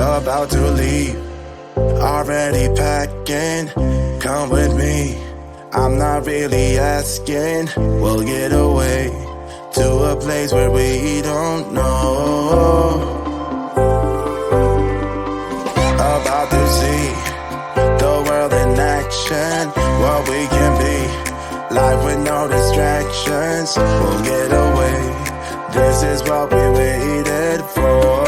about to leave, already packing. Come with me, I'm not really asking. We'll get away to a place where we don't know. About to see the world in action, what we can be, life with no distractions. We'll get away, this is what we waited for.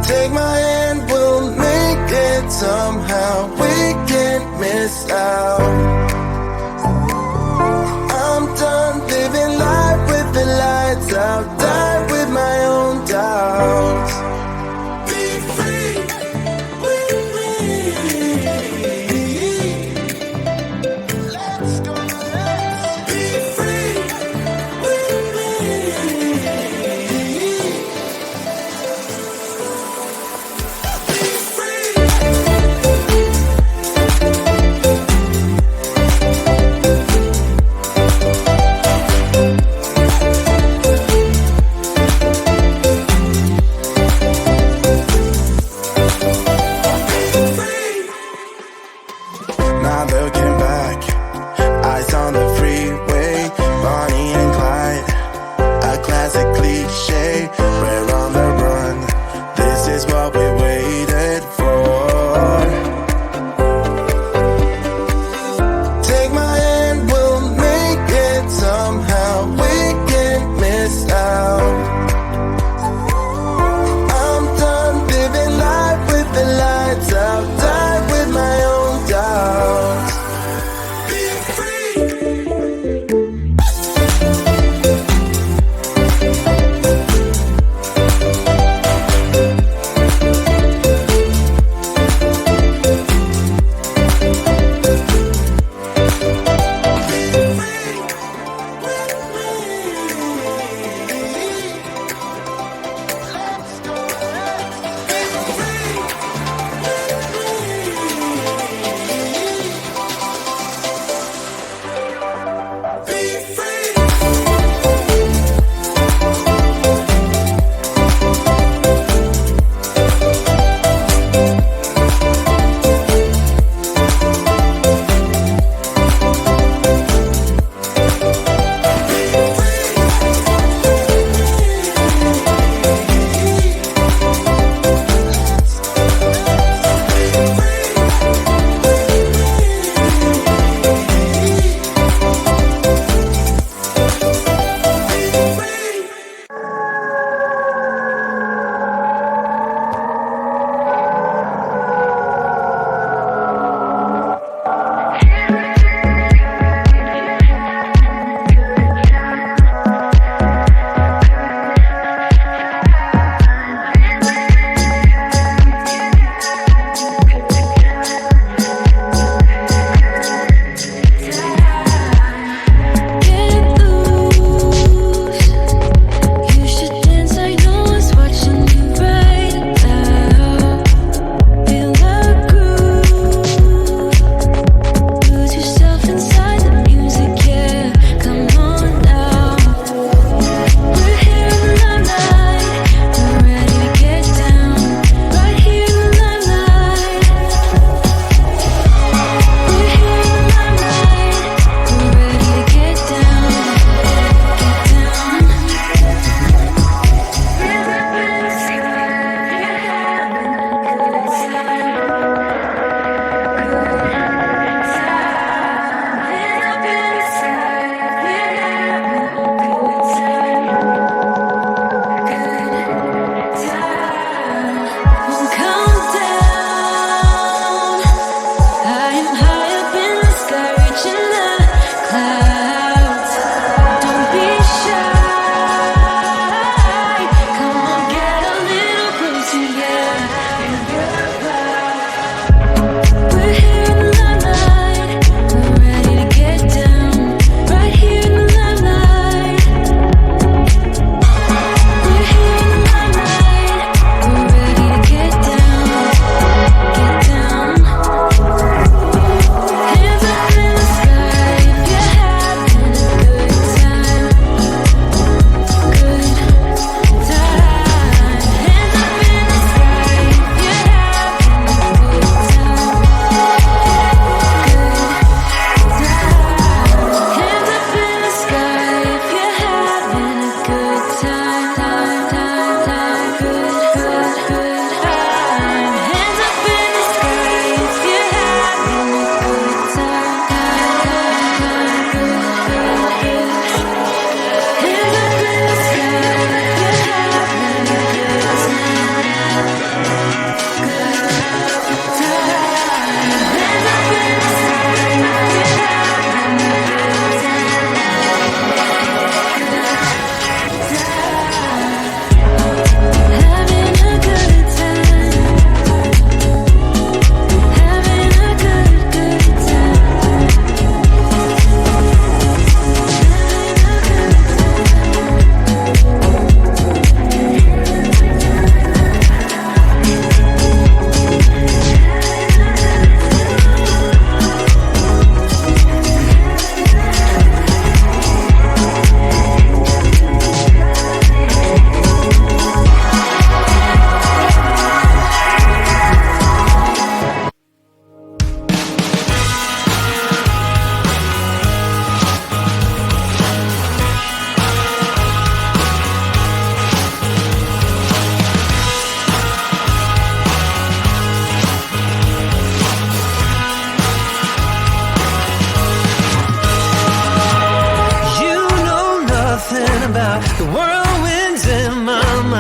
Take my hand, we'll make it somehow. We can't miss out. I'm done living life with the lights out. Die with my own doubts. Be free with me. Let's go. Be free with me. Now looking back, eyes on the freeway, Bonnie and Clyde, a classic cliche. We're on the run, this is what we waited for. Take my hand, we'll make it somehow. We can't miss out. I'm done living life with the lights out. Die with my own doubts. Be free.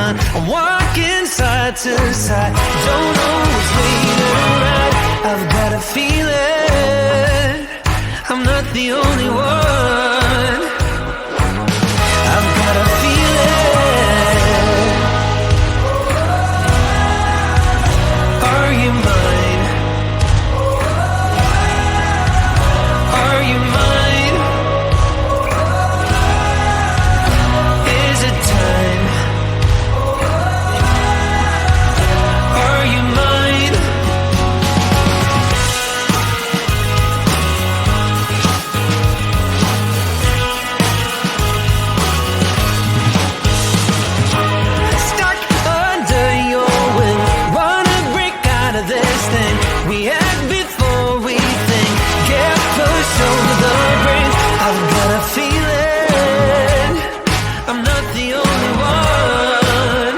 mind. I'm walking side to side, don't know who's leading right. I've got a feeling I'm not the only one. I've got a feeling. Are you mine? Are you mine? Is it time? Are you mine? Stuck under your wing, wanna break out of this thing we had before we think. Get pushed over the brink. I've got a feeling I'm not the only one.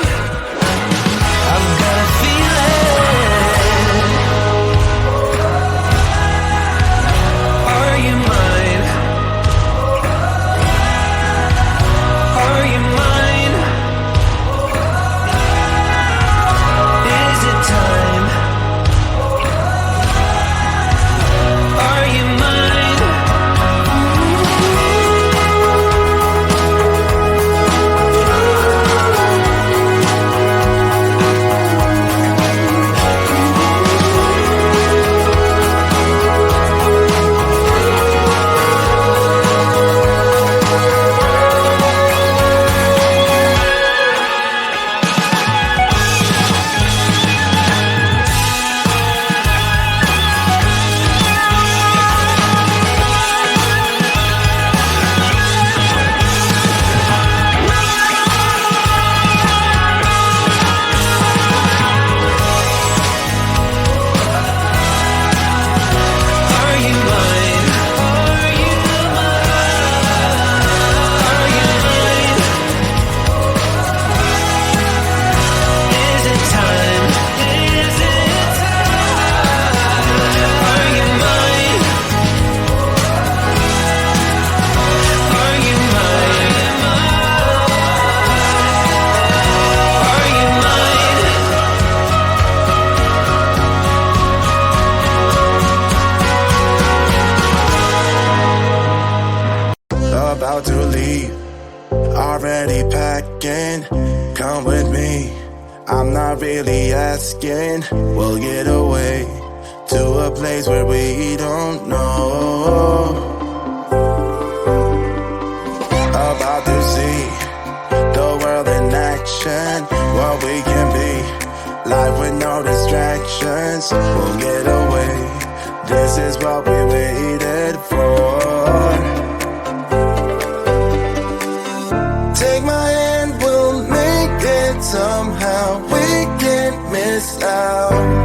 I've got a feeling. Are you mine? Are you mine? Is it time? Are you mine? Are you mine? Are you mine? Are you mine? Is it time? Is it time? Are you mine? Are you mine? Are you mine? About to leave, already packing. Come with me, I'm not really asking. We'll get away to a place where we don't know. About to see the world in action, what we can be. Life with no distractions, we'll get away. This is what we waited for. Take my hand, we'll make it somehow. We can't miss out.